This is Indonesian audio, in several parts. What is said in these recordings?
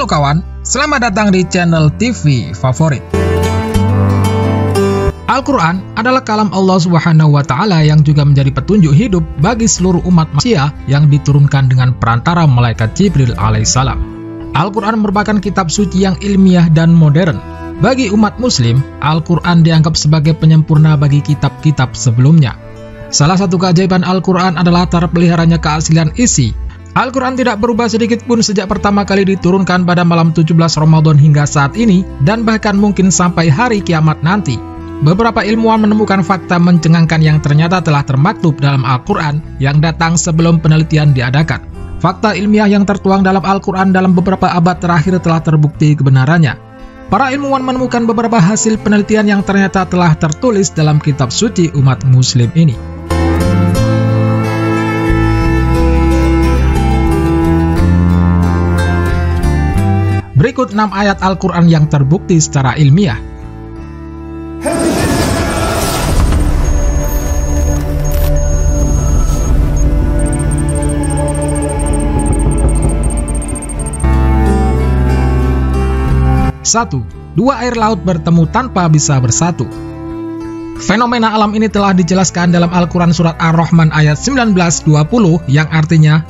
Halo kawan, selamat datang di channel TV favorit. Al-Quran adalah kalam Allah Subhanahu wa Ta'ala yang juga menjadi petunjuk hidup bagi seluruh umat manusia yang diturunkan dengan perantara malaikat Jibril alaihissalam. Al-Quran merupakan kitab suci yang ilmiah dan modern. Bagi umat Muslim, Al-Quran dianggap sebagai penyempurna bagi kitab-kitab sebelumnya. Salah satu keajaiban Al-Quran adalah terpeliharanya keaslian isi. Al-Quran tidak berubah sedikit pun sejak pertama kali diturunkan pada malam 17 Ramadan hingga saat ini, dan bahkan mungkin sampai hari kiamat nanti. Beberapa ilmuwan menemukan fakta mencengangkan yang ternyata telah termaktub dalam Al-Quran yang datang sebelum penelitian diadakan. Fakta ilmiah yang tertuang dalam Al-Quran dalam beberapa abad terakhir telah terbukti kebenarannya. Para ilmuwan menemukan beberapa hasil penelitian yang ternyata telah tertulis dalam kitab suci umat Muslim ini. Berikut 6 ayat Al-Quran yang terbukti secara ilmiah. Satu, dua air laut bertemu tanpa bisa bersatu. Fenomena alam ini telah dijelaskan dalam Al-Quran surat Ar-Rahman ayat 19-20 yang artinya,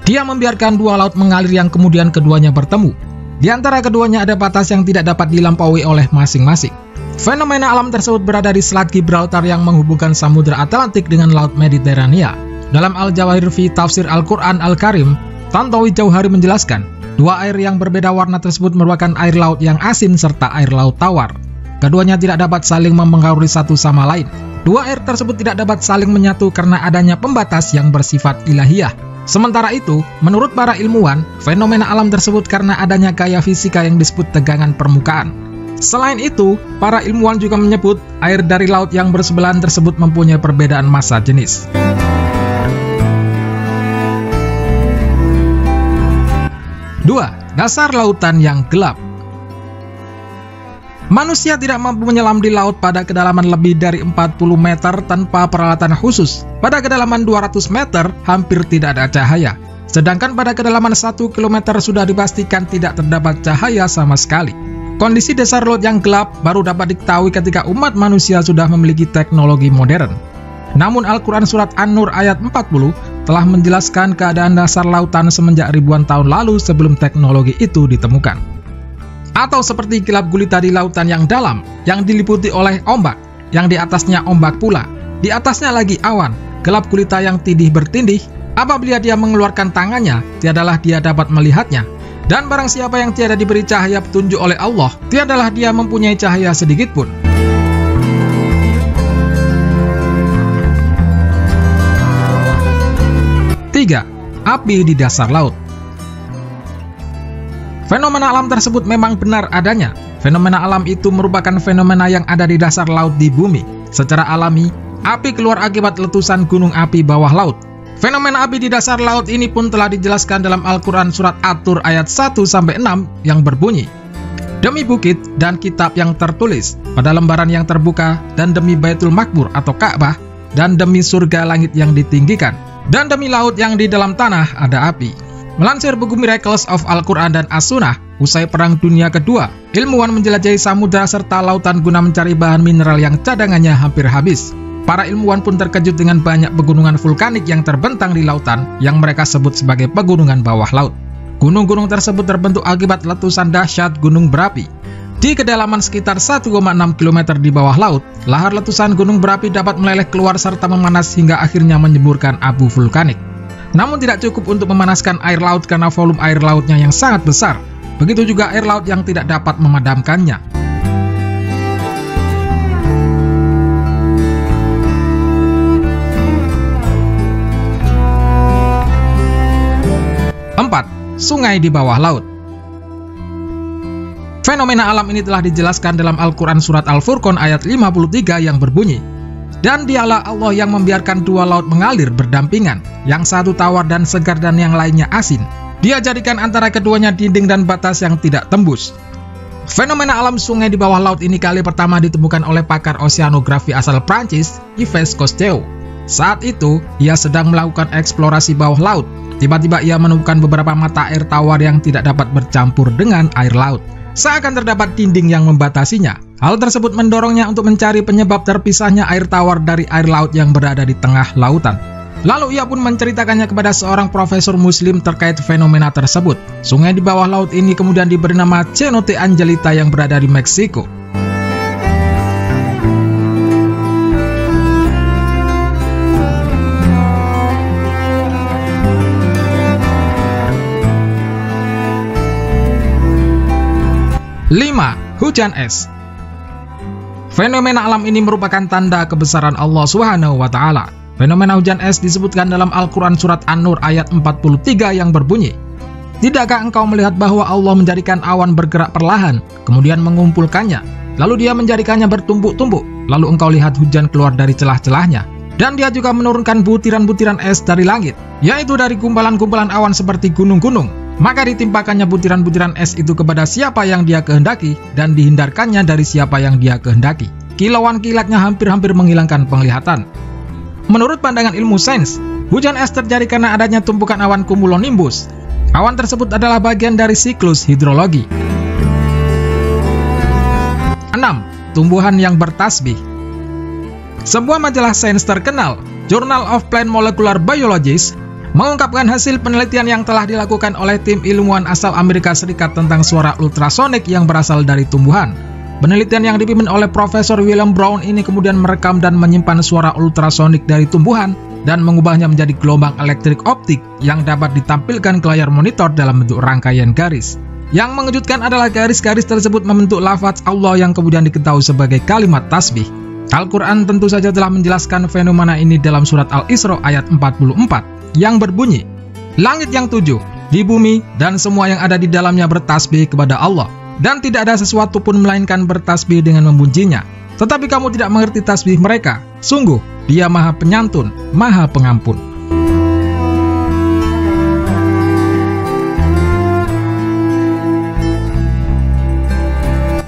Dia membiarkan dua laut mengalir yang kemudian keduanya bertemu. Di antara keduanya ada batas yang tidak dapat dilampaui oleh masing-masing. Fenomena alam tersebut berada di Selat Gibraltar yang menghubungkan Samudra Atlantik dengan Laut Mediterania. Dalam Al-Jawahir fi Tafsir Al-Quran Al-Karim, Tantowi Jauhari menjelaskan, dua air yang berbeda warna tersebut merupakan air laut yang asin serta air laut tawar. Keduanya tidak dapat saling mempengaruhi satu sama lain. Dua air tersebut tidak dapat saling menyatu karena adanya pembatas yang bersifat ilahiyah. Sementara itu, menurut para ilmuwan, fenomena alam tersebut karena adanya gaya fisika yang disebut tegangan permukaan. Selain itu, para ilmuwan juga menyebut air dari laut yang bersebelahan tersebut mempunyai perbedaan massa jenis. Dua, dasar lautan yang gelap. Manusia tidak mampu menyelam di laut pada kedalaman lebih dari 40 meter tanpa peralatan khusus. Pada kedalaman 200 meter, hampir tidak ada cahaya. Sedangkan pada kedalaman 1 km sudah dipastikan tidak terdapat cahaya sama sekali. Kondisi dasar laut yang gelap baru dapat diketahui ketika umat manusia sudah memiliki teknologi modern. Namun Al-Quran surat An-Nur ayat 40 telah menjelaskan keadaan dasar lautan semenjak ribuan tahun lalu sebelum teknologi itu ditemukan. Atau seperti kilap gulita di lautan yang dalam, yang diliputi oleh ombak, yang di atasnya ombak pula, di atasnya lagi awan, gelap gulita yang tidih bertindih, apabila dia mengeluarkan tangannya, tiadalah dia dapat melihatnya. Dan barang siapa yang tiada diberi cahaya petunjuk oleh Allah, tiadalah dia mempunyai cahaya sedikitpun. Tiga, api di dasar laut. Fenomena alam tersebut memang benar adanya. Fenomena alam itu merupakan fenomena yang ada di dasar laut di bumi. Secara alami, api keluar akibat letusan gunung api bawah laut. Fenomena api di dasar laut ini pun telah dijelaskan dalam Al-Quran surat At-Tur ayat 1-6 yang berbunyi, Demi bukit dan kitab yang tertulis pada lembaran yang terbuka, dan demi Baitul Makmur atau Ka'bah, dan demi surga langit yang ditinggikan, dan demi laut yang di dalam tanah ada api. Melansir buku Miracles of Al-Quran dan As-Sunnah, usai Perang Dunia Kedua, ilmuwan menjelajahi samudra serta lautan guna mencari bahan mineral yang cadangannya hampir habis. Para ilmuwan pun terkejut dengan banyak pegunungan vulkanik yang terbentang di lautan yang mereka sebut sebagai pegunungan bawah laut. Gunung-gunung tersebut terbentuk akibat letusan dahsyat gunung berapi. Di kedalaman sekitar 1,6 km di bawah laut, lahar letusan gunung berapi dapat meleleh keluar serta memanas hingga akhirnya menyemburkan abu vulkanik. Namun tidak cukup untuk memanaskan air laut karena volume air lautnya yang sangat besar. Begitu juga air laut yang tidak dapat memadamkannya. Empat, sungai di bawah laut. Fenomena alam ini telah dijelaskan dalam Al-Quran surat Al-Furqan ayat 53 yang berbunyi, Dan dialah Allah yang membiarkan dua laut mengalir berdampingan, yang satu tawar dan segar dan yang lainnya asin. Dia jadikan antara keduanya dinding dan batas yang tidak tembus. Fenomena alam sungai di bawah laut ini kali pertama ditemukan oleh pakar oseanografi asal Prancis, Yves Cousteau. Saat itu, ia sedang melakukan eksplorasi bawah laut. Tiba-tiba ia menemukan beberapa mata air tawar yang tidak dapat bercampur dengan air laut. Seakan terdapat dinding yang membatasinya. Hal tersebut mendorongnya untuk mencari penyebab terpisahnya air tawar dari air laut yang berada di tengah lautan. Lalu ia pun menceritakannya kepada seorang profesor muslim terkait fenomena tersebut. Sungai di bawah laut ini kemudian diberi nama Cenote Angelita yang berada di Meksiko. Lima, hujan es. Fenomena alam ini merupakan tanda kebesaran Allah Subhanahu wa Ta'ala. Fenomena hujan es disebutkan dalam Al-Quran Surat An-Nur ayat 43 yang berbunyi, "Tidakkah engkau melihat bahwa Allah menjadikan awan bergerak perlahan, kemudian mengumpulkannya, lalu dia menjadikannya bertumpuk-tumpuk, lalu engkau lihat hujan keluar dari celah-celahnya. Dan dia juga menurunkan butiran-butiran es dari langit, yaitu dari kumpulan-kumpulan awan seperti gunung-gunung. Maka ditimpakannya butiran-butiran es itu kepada siapa yang dia kehendaki, dan dihindarkannya dari siapa yang dia kehendaki. Kilauan kilatnya hampir-hampir menghilangkan penglihatan." Menurut pandangan ilmu sains, hujan es terjadi karena adanya tumpukan awan cumulonimbus. Awan tersebut adalah bagian dari siklus hidrologi. 6. Tumbuhan yang bertasbih. Sebuah majalah sains terkenal, Journal of Plant Molecular Biology, mengungkapkan hasil penelitian yang telah dilakukan oleh tim ilmuwan asal Amerika Serikat tentang suara ultrasonik yang berasal dari tumbuhan. Penelitian yang dipimpin oleh Profesor William Brown ini kemudian merekam dan menyimpan suara ultrasonik dari tumbuhan dan mengubahnya menjadi gelombang elektrik optik yang dapat ditampilkan ke layar monitor dalam bentuk rangkaian garis. Yang mengejutkan adalah garis-garis tersebut membentuk lafaz Allah yang kemudian diketahui sebagai kalimat tasbih. Al-Quran tentu saja telah menjelaskan fenomena ini dalam surat Al-Isra ayat 44 yang berbunyi, "Langit yang 7, di bumi, dan semua yang ada di dalamnya bertasbih kepada Allah. Dan tidak ada sesuatu pun melainkan bertasbih dengan memujinya. Tetapi kamu tidak mengerti tasbih mereka. Sungguh, Dia Maha Penyantun, Maha Pengampun."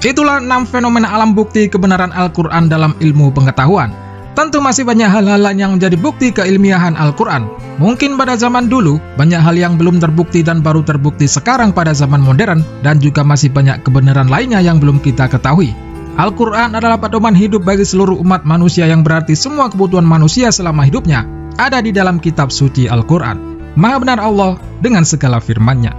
Itulah 6 fenomena alam bukti kebenaran Al-Quran dalam ilmu pengetahuan. Tentu masih banyak hal-hal lain yang menjadi bukti keilmiahan Al-Quran. Mungkin pada zaman dulu, banyak hal yang belum terbukti dan baru terbukti sekarang pada zaman modern, dan juga masih banyak kebenaran lainnya yang belum kita ketahui. Al-Quran adalah pedoman hidup bagi seluruh umat manusia yang berarti semua kebutuhan manusia selama hidupnya ada di dalam kitab suci Al-Quran. Maha benar Allah dengan segala firman-Nya.